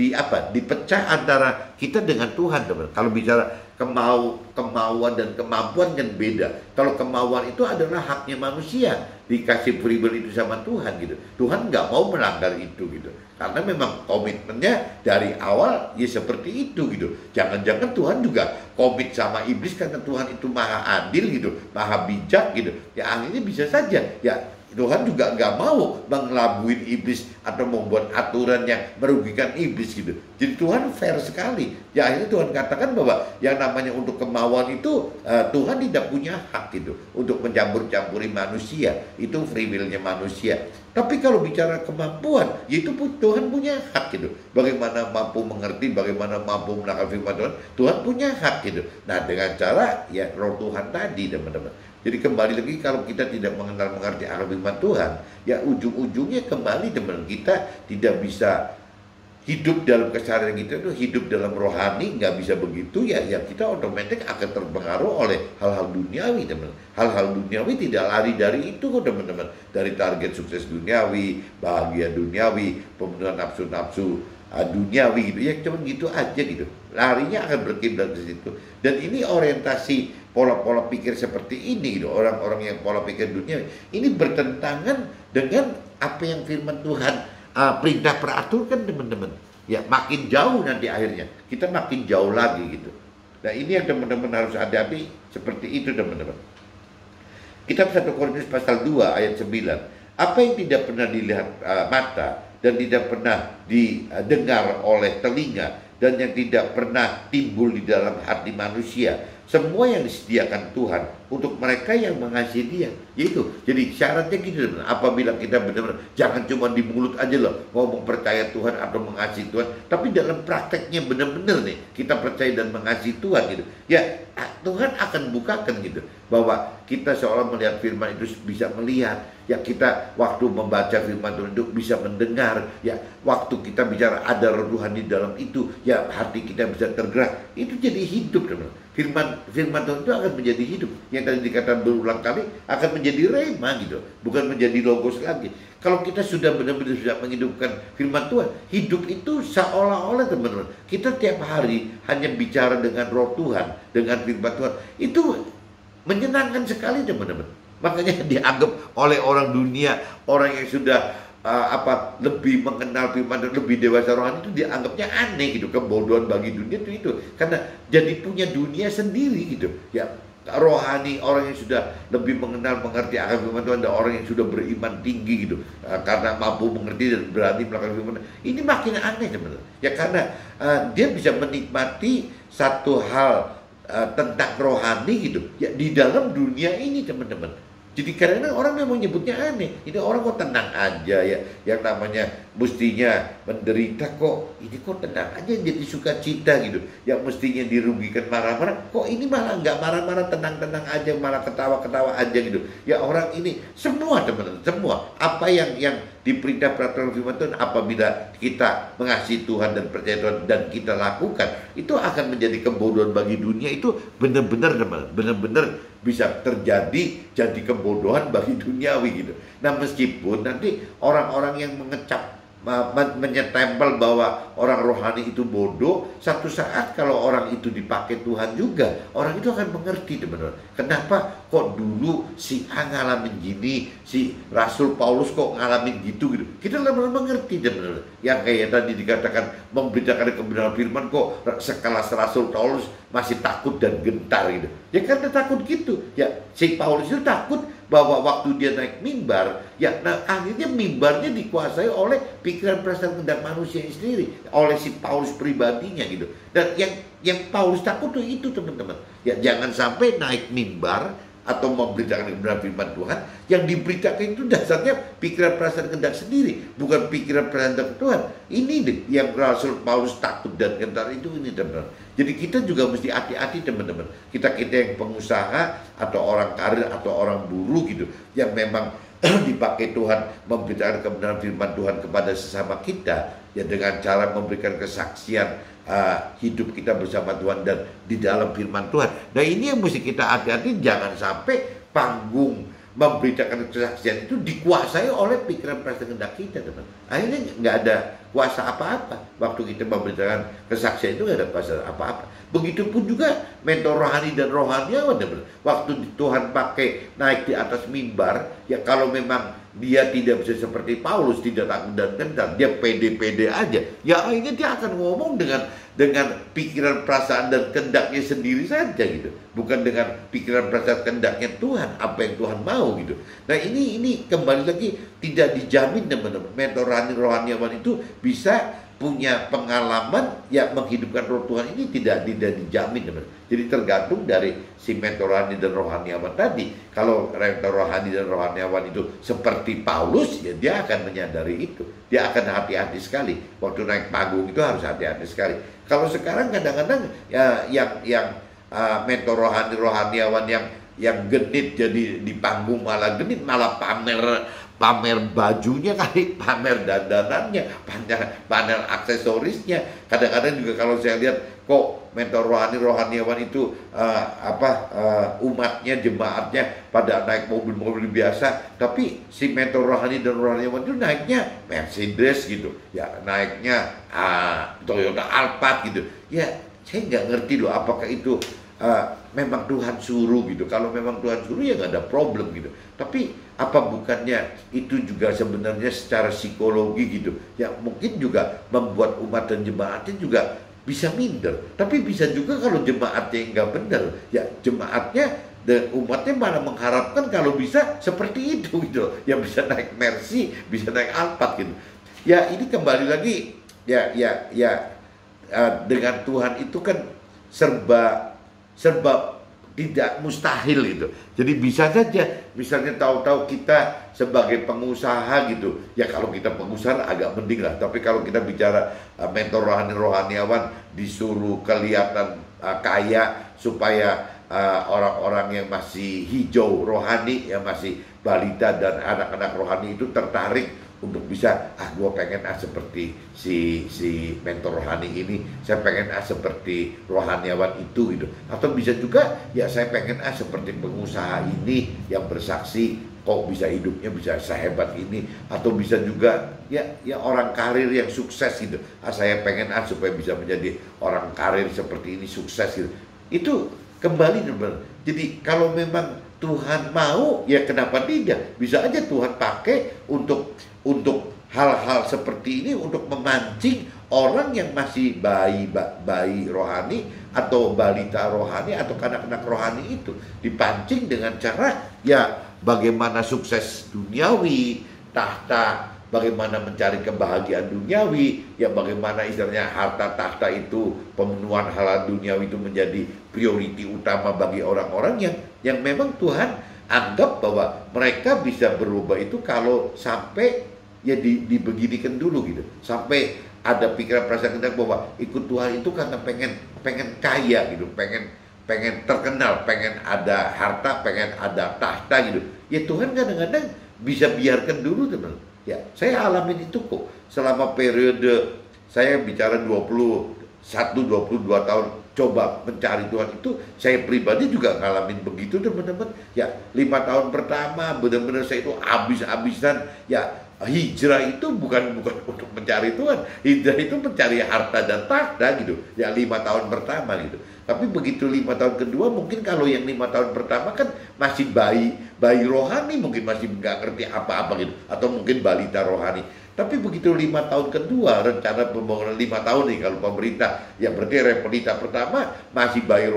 dipecah antara kita dengan Tuhan, teman. Kalau bicara kemauan dan kemampuan kan beda. Kalau kemauan itu adalah haknya manusia, dikasih free will itu sama Tuhan gitu. Tuhan nggak mau melanggar itu gitu. Karena memang komitmennya dari awal ya seperti itu gitu. Jangan-jangan Tuhan juga komit sama iblis karena Tuhan itu maha adil gitu, maha bijak gitu. Ya akhirnya bisa saja ya Tuhan juga nggak mau mengelabuin iblis atau membuat aturan yang merugikan iblis gitu. Jadi Tuhan fair sekali. Ya akhirnya Tuhan katakan bahwa yang namanya untuk kemauan itu Tuhan tidak punya hak gitu untuk mencampur-campuri manusia. Itu free will-nya manusia. Tapi kalau bicara kemampuan, yaitu Tuhan punya hak gitu. Bagaimana mampu mengerti, bagaimana mampu melakukan firman Tuhan, Tuhan punya hak gitu. Nah dengan cara ya roh Tuhan tadi, teman-teman. Jadi kembali lagi kalau kita tidak mengerti akan firman Tuhan, ya ujung-ujungnya kembali, teman, kita tidak bisa hidup dalam keseharian kita itu hidup dalam rohani, nggak bisa begitu ya kita otomatis akan terpengaruh oleh hal-hal duniawi, teman. Hal-hal duniawi tidak lari dari itu kok, teman-teman. Dari target sukses duniawi, bahagia duniawi, pemenuhan nafsu-nafsu duniawi gitu ya, cuma gitu aja gitu. Larinya akan berkiblat di situ. Dan ini orientasi pola-pola pikir seperti ini gitu. Orang-orang yang pola pikir duniawi ini bertentangan dengan apa yang firman Tuhan perintah peraturkan, teman-teman. Ya makin jauh nanti akhirnya kita makin jauh lagi gitu. Nah ini yang teman-teman harus hadapi seperti itu, teman-teman. Kitab 1 Korintus pasal 2 ayat 9. Apa yang tidak pernah dilihat mata dan tidak pernah didengar oleh telinga dan yang tidak pernah timbul di dalam hati manusia, semua yang disediakan Tuhan untuk mereka yang mengasihi Dia. Yaitu, jadi syaratnya gitu, teman. Apabila kita benar-benar jangan cuma di mulut aja loh ngomong percaya Tuhan atau mengasihi Tuhan, tapi dalam prakteknya benar-benar nih kita percaya dan mengasihi Tuhan gitu. Ya Tuhan akan bukakan gitu bahwa kita seolah melihat firman itu bisa melihat. Ya kita waktu membaca firman Tuhan itu bisa mendengar. Ya waktu kita bicara ada roh Tuhan di dalam itu, ya hati kita bisa tergerak. Itu jadi hidup, teman. Firman Tuhan itu akan menjadi hidup. Yang tadi dikatakan berulang kali akan menjadi rema gitu, bukan menjadi logos lagi. Kalau kita sudah benar-benar sudah menghidupkan firman Tuhan, hidup itu seolah-olah, teman-teman, kita tiap hari hanya bicara dengan roh Tuhan, dengan firman Tuhan. Itu menyenangkan sekali, teman-teman. Makanya dianggap oleh orang dunia, orang yang sudah lebih mengenal firman dan lebih dewasa rohani itu dianggapnya aneh gitu, kebodohan bagi dunia itu karena jadi punya dunia sendiri gitu. Ya rohani, orang yang sudah lebih mengenal mengerti akan firman Tuhan, dan orang yang sudah beriman tinggi gitu, karena mampu mengerti dan berani melakukan firman, ini makin aneh, teman-teman. Ya karena dia bisa menikmati satu hal tentang rohani gitu ya di dalam dunia ini, teman-teman. Jadi kadang-kadang orang memang nyebutnya aneh. Ini orang kok tenang aja ya, yang namanya mestinya menderita kok ini kok tenang aja jadi sukacita gitu. Yang mestinya dirugikan marah-marah, kok ini malah nggak marah-marah, tenang-tenang aja, malah ketawa-ketawa aja gitu. Ya orang ini semua, teman-teman, semua apa yang diperintah peraturan firman Tuhan, apabila kita mengasihi Tuhan dan percaya Tuhan dan kita lakukan, itu akan menjadi kebodohan bagi dunia. Itu benar-benar, teman, benar-benar bisa terjadi jadi kebodohan bagi duniawi gitu. Nah meskipun nanti orang-orang yang menyetempel bahwa orang rohani itu bodoh, satu saat kalau orang itu dipakai Tuhan juga, orang itu akan mengerti, teman-teman. Kenapa kok dulu si A ngalamin gini, si Rasul Paulus kok ngalamin gitu. Kita benar-benar mengerti, teman-teman. Yang kayak tadi dikatakan memberitakan kebenaran firman, kok sekelas Rasul Paulus masih takut dan gentar gitu. Ya karena takut gitu. Ya si Paulus itu takut bahwa waktu dia naik mimbar, ya nah akhirnya mimbarnya dikuasai oleh pikiran perasaan kehendak manusia sendiri, oleh si Paulus pribadinya gitu. Dan yang Paulus takut tuh itu, teman-teman. Ya jangan sampai naik mimbar atau memberitakan kebenaran firman Tuhan, yang diberitakan itu dasarnya pikiran perasaan kehendak sendiri, bukan pikiran perasaan kehendak Tuhan. Ini deh yang Rasul Paulus takut dan gentar itu, ini, teman-teman. Jadi kita juga mesti hati-hati, teman-teman. Kita yang pengusaha atau orang karir atau orang buruh gitu, yang memang dipakai Tuhan memberitakan kebenaran firman Tuhan kepada sesama kita, ya dengan cara memberikan kesaksian hidup kita bersama Tuhan dan di dalam firman Tuhan. Nah ini yang mesti kita hati-hati, jangan sampai panggung memberitakan kesaksian itu dikuasai oleh pikiran perasaan kehendak kita, teman. Akhirnya nggak ada kuasa apa-apa. Waktu kita memberitakan kesaksian itu nggak ada kuasa apa-apa. Begitupun juga mentor rohani dan rohaniawan, teman. Waktu Tuhan pakai naik di atas mimbar, ya kalau memang dia tidak bisa seperti Paulus, tidak takut dan gentar, dia pede-pede aja, ya akhirnya dia akan ngomong dengan pikiran perasaan dan kehendaknya sendiri saja gitu, bukan dengan pikiran perasaan kehendaknya Tuhan, apa yang Tuhan mau gitu. Nah ini kembali lagi tidak dijamin, teman-teman. Mentor rohaniawan itu bisa punya pengalaman ya menghidupkan roh Tuhan, ini tidak dijamin, teman. Jadi tergantung dari si mentor rohani dan rohaniawan tadi. Kalau mentor rohani dan rohaniawan itu seperti Paulus, ya dia akan menyadari itu. Dia akan hati-hati sekali. Waktu naik panggung itu harus hati-hati sekali. Kalau sekarang kadang-kadang ya yang mentor rohaniawan yang genit, jadi di panggung malah genit, malah pamer pamer bajunya kali, pamer dandanannya, pamer aksesorisnya. Kadang-kadang juga kalau saya lihat kok mentor rohaniawan itu umatnya, jemaatnya pada naik mobil-mobil biasa, tapi si mentor rohani dan rohaniawan itu naiknya Mercedes gitu, ya naiknya Toyota Alphard gitu. Ya saya nggak ngerti loh, apakah itu memang Tuhan suruh gitu. Kalau memang Tuhan suruh ya nggak ada problem gitu. Tapi apa bukannya itu juga sebenarnya secara psikologi gitu, ya mungkin juga membuat umat dan jemaatnya juga bisa minder. Tapi bisa juga kalau jemaatnya nggak benar, ya jemaatnya dan umatnya malah mengharapkan kalau bisa seperti itu gitu, ya bisa naik Mercy, bisa naik Alphard gitu. Ya ini kembali lagi dengan Tuhan itu kan serba tidak mustahil gitu. Jadi bisa saja, misalnya tahu-tahu kita sebagai pengusaha gitu, ya kalau kita pengusaha agak mending lah. Tapi kalau kita bicara mentor rohaniawan disuruh kelihatan kaya supaya orang-orang yang masih hijau rohani, yang masih balita dan anak-anak rohani itu tertarik untuk bisa, gue pengen seperti si mentor rohani ini, saya pengen seperti rohaniawan itu gitu. Atau bisa juga ya saya pengen seperti pengusaha ini yang bersaksi kok bisa hidupnya bisa sehebat ini. Atau bisa juga ya orang karir yang sukses gitu, saya pengen supaya bisa menjadi orang karir seperti ini, sukses gitu. Itu kembali teman. Jadi kalau memang Tuhan mau, ya kenapa tidak? Bisa aja Tuhan pakai untuk hal-hal seperti ini, untuk memancing orang yang masih bayi rohani atau balita rohani atau kanak-kanak rohani itu dipancing dengan cara ya bagaimana sukses duniawi, tahta, bagaimana mencari kebahagiaan duniawi, ya bagaimana istilahnya harta tahta itu, pemenuhan hal duniawi itu menjadi prioriti utama bagi orang-orang yang memang Tuhan anggap bahwa mereka bisa berubah itu kalau sampai ya dibeginikan dulu gitu, sampai ada pikiran perasaan kita bahwa ikut Tuhan itu karena pengen kaya gitu, pengen terkenal, pengen ada harta, pengen ada tahta gitu. Ya Tuhan kadang-kadang bisa biarkan dulu teman. Ya saya alamin itu kok selama periode saya bicara 21-22 tahun coba mencari Tuhan itu, saya pribadi juga ngalamin begitu teman-teman. Ya 5 tahun pertama benar-benar saya itu habis-habisan. Ya hijrah itu bukan untuk mencari Tuhan, hijrah itu mencari harta dan tahta gitu. Ya 5 tahun pertama gitu. Tapi begitu 5 tahun kedua, mungkin kalau yang 5 tahun pertama kan masih bayi rohani, mungkin masih nggak ngerti apa-apa gitu, atau mungkin balita rohani. Tapi begitu 5 tahun kedua, rencana pembangunan 5 tahun nih kalau pemerintah, ya berarti repelita pertama masih bayi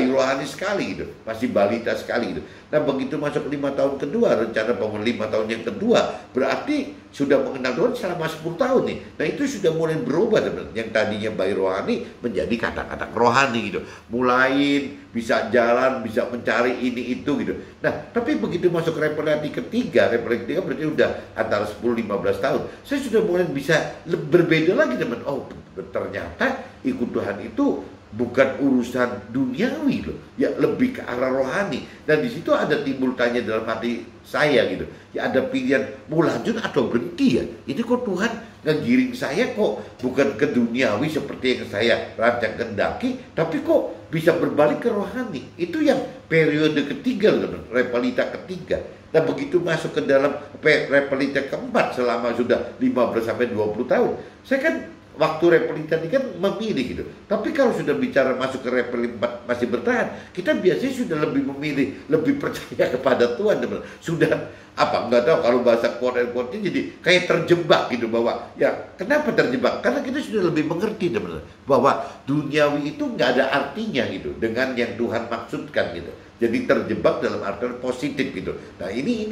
rohani sekali gitu, masih balita sekali gitu. Nah begitu masuk 5 tahun kedua, rencana bangun 5 tahun yang kedua, berarti sudah mengenal Tuhan selama 10 tahun nih. Nah itu sudah mulai berubah teman. Yang tadinya bayi rohani menjadi kata-kata rohani gitu, mulai bisa jalan, bisa mencari ini itu gitu. Nah tapi begitu masuk repelita ketiga berarti udah antara 10-15 tahun, saya sudah mulai bisa berbeda lagi teman. Oh ternyata ikut Tuhan itu bukan urusan duniawi loh, ya lebih ke arah rohani. Dan di situ ada timbul tanya dalam hati saya gitu, ya ada pilihan mau lanjut atau berhenti ya. Ini kok Tuhan ngegiring saya kok bukan ke duniawi seperti yang saya rancang kendaki, tapi kok bisa berbalik ke rohani. Itu yang periode ketiga loh, repelita ketiga. Nah begitu masuk ke dalam repelita keempat selama sudah 15-20 tahun, saya kan waktu repelita ini kan memilih gitu. Tapi kalau sudah bicara masuk ke repelita masih bertahan, kita biasanya sudah lebih memilih, lebih percaya kepada Tuhan teman. Sudah nggak tahu kalau bahasa quote-nya jadi kayak terjebak gitu, bahwa ya kenapa terjebak? Karena kita sudah lebih mengerti teman, bahwa duniawi itu nggak ada artinya gitu dengan yang Tuhan maksudkan gitu. Jadi terjebak dalam artian positif gitu. Nah ini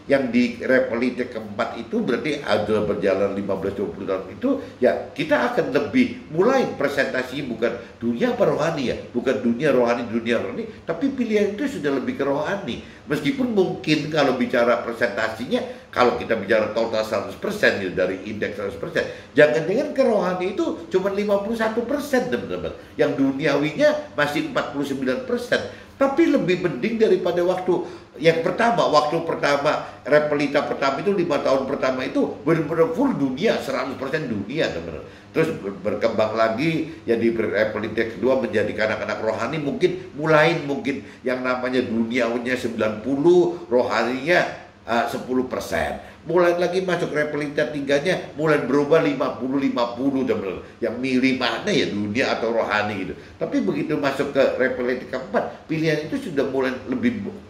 yang di repelita keempat itu berarti ada berjalan 15-20 tahun itu, ya kita akan lebih mulai presentasi bukan dunia apa rohani ya, bukan dunia rohani, tapi pilihan itu sudah lebih ke rohani. Meskipun mungkin kalau bicara presentasinya, kalau kita bicara total 100% gitu, dari indeks 100%, jangan-jangan ke rohani itu cuma 51% teman-teman. Yang duniawinya masih 49%. Tapi lebih penting daripada waktu yang pertama, waktu pertama Repelita pertama itu 5 tahun pertama itu benar-benar full dunia, 100% dunia teman-teman. Terus berkembang lagi ya di Repelita kedua menjadikan anak-anak rohani, mungkin yang namanya duniawinya 90, rohaninya 10%. Mulai lagi masuk Repelita tiganya mulai berubah 50-50 teman-teman. Yang milih mana ya, dunia atau rohani gitu. Tapi begitu masuk ke Repelita keempat, pilihan itu sudah mulai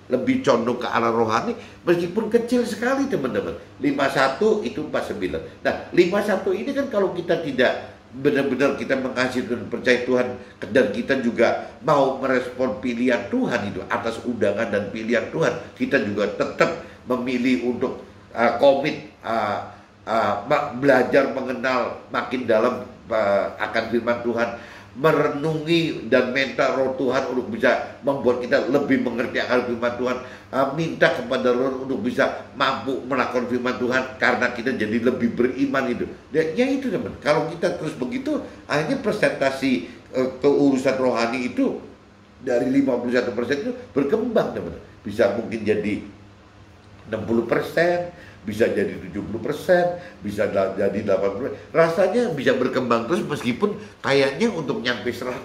lebih condong ke arah rohani, meskipun kecil sekali teman-teman. 51 itu 49. Nah 51 ini kan kalau kita tidak benar-benar kita mengasihi dan percaya Tuhan, dan kita juga mau merespon pilihan Tuhan itu atas undangan dan pilihan Tuhan, kita juga tetap memilih untuk komit belajar mengenal makin dalam akan firman Tuhan, merenungi dan minta roh Tuhan untuk bisa membuat kita lebih mengerti akan firman Tuhan, minta kepada roh untuk bisa mampu melakukan firman Tuhan karena kita jadi lebih beriman itu. Ya itu teman, kalau kita terus begitu akhirnya presentasi keurusan rohani itu dari 51% itu berkembang teman, bisa mungkin jadi 60%, bisa jadi 70%, bisa jadi 80%. Rasanya bisa berkembang terus meskipun kayaknya untuk nyampe 100%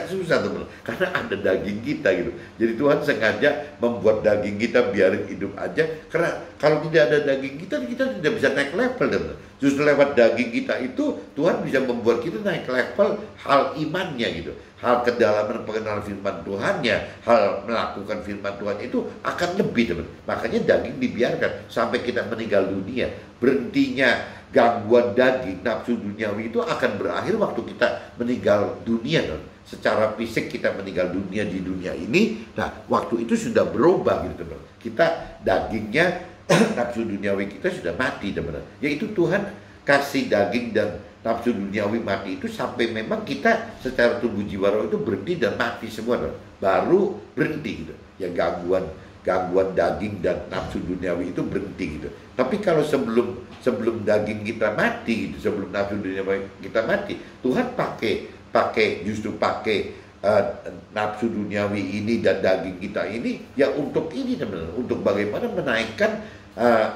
susah teman, karena ada daging kita gitu. Jadi Tuhan sengaja membuat daging kita biarin hidup aja, karena kalau tidak ada daging kita tidak bisa naik level teman. Justru lewat daging kita itu Tuhan bisa membuat kita naik level hal imannya gitu. Hal kedalaman pengenalan firman Tuhannya, hal melakukan firman Tuhan itu akan lebih teman. Makanya daging dibiarkan sampai kita meninggal dunia. Berhentinya gangguan daging, nafsu duniawi itu akan berakhir waktu kita meninggal dunia teman. Secara fisik kita meninggal dunia di dunia ini. Nah waktu itu sudah berubah gitu teman. Kita dagingnya nafsu duniawi kita sudah mati teman. Yaitu Tuhan kasih daging dan nafsu duniawi mati itu sampai memang kita secara tubuh jiwa roh itu berhenti dan mati semua, baru berhenti gitu. Ya gangguan daging dan nafsu duniawi itu berhenti gitu. Tapi kalau sebelum daging kita mati gitu, sebelum nafsu duniawi kita mati, Tuhan justru pakai nafsu duniawi ini dan daging kita ini ya untuk ini teman-teman, untuk bagaimana menaikkan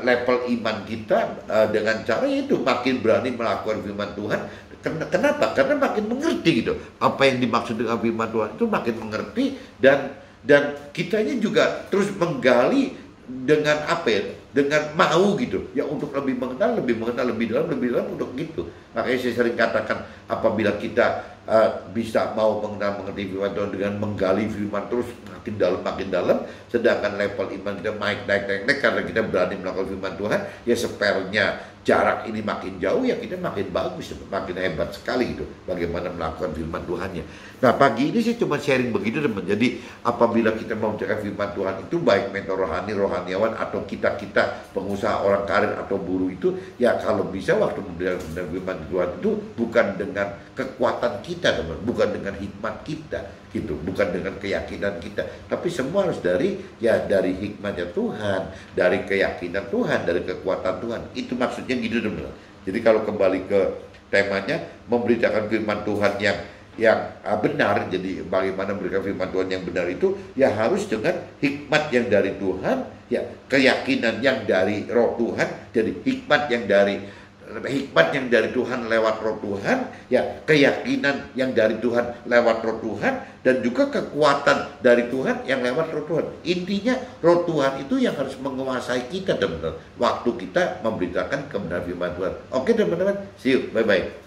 level iman kita dengan cara itu makin berani melakukan firman Tuhan. Kenapa? Karena makin mengerti gitu apa yang dimaksud dengan firman Tuhan, itu makin mengerti, dan kitanya juga terus menggali dengan apa ya, dengan mau gitu ya untuk lebih mengenal lebih dalam untuk gitu. Makanya saya sering katakan, apabila kita bisa mau mengerti firman Tuhan dengan menggali firman terus makin dalam, sedangkan level iman kita naik karena kita berani melakukan firman Tuhan, ya sepernya jarak ini makin jauh, ya kita makin bagus, makin hebat sekali gitu bagaimana melakukan firman Tuhannya. Nah pagi ini sih cuma sharing begitu teman. Jadi apabila kita mau menjaga firman Tuhan itu, baik mentor rohani, rohaniawan, atau kita pengusaha, orang karir atau buruh itu, ya kalau bisa waktu mendengar firman Tuhan itu bukan dengan kekuatan kita teman, bukan dengan hikmat kita gitu, bukan dengan keyakinan kita, tapi semua harus dari hikmatnya Tuhan, dari keyakinan Tuhan, dari kekuatan Tuhan. Itu maksudnya gitu teman. Jadi kalau kembali ke temanya, memberitakan firman Tuhan yang benar, jadi bagaimana memberikan firman Tuhan yang benar itu ya harus dengan hikmat yang dari Tuhan, ya keyakinan yang dari roh Tuhan. Jadi hikmat yang dari Tuhan lewat roh Tuhan, ya keyakinan yang dari Tuhan lewat roh Tuhan, dan juga kekuatan dari Tuhan yang lewat roh Tuhan. Intinya roh Tuhan itu yang harus menguasai kita teman-teman waktu kita memberitakan kebenaran firman Tuhan. Oke teman-teman, see you, bye-bye.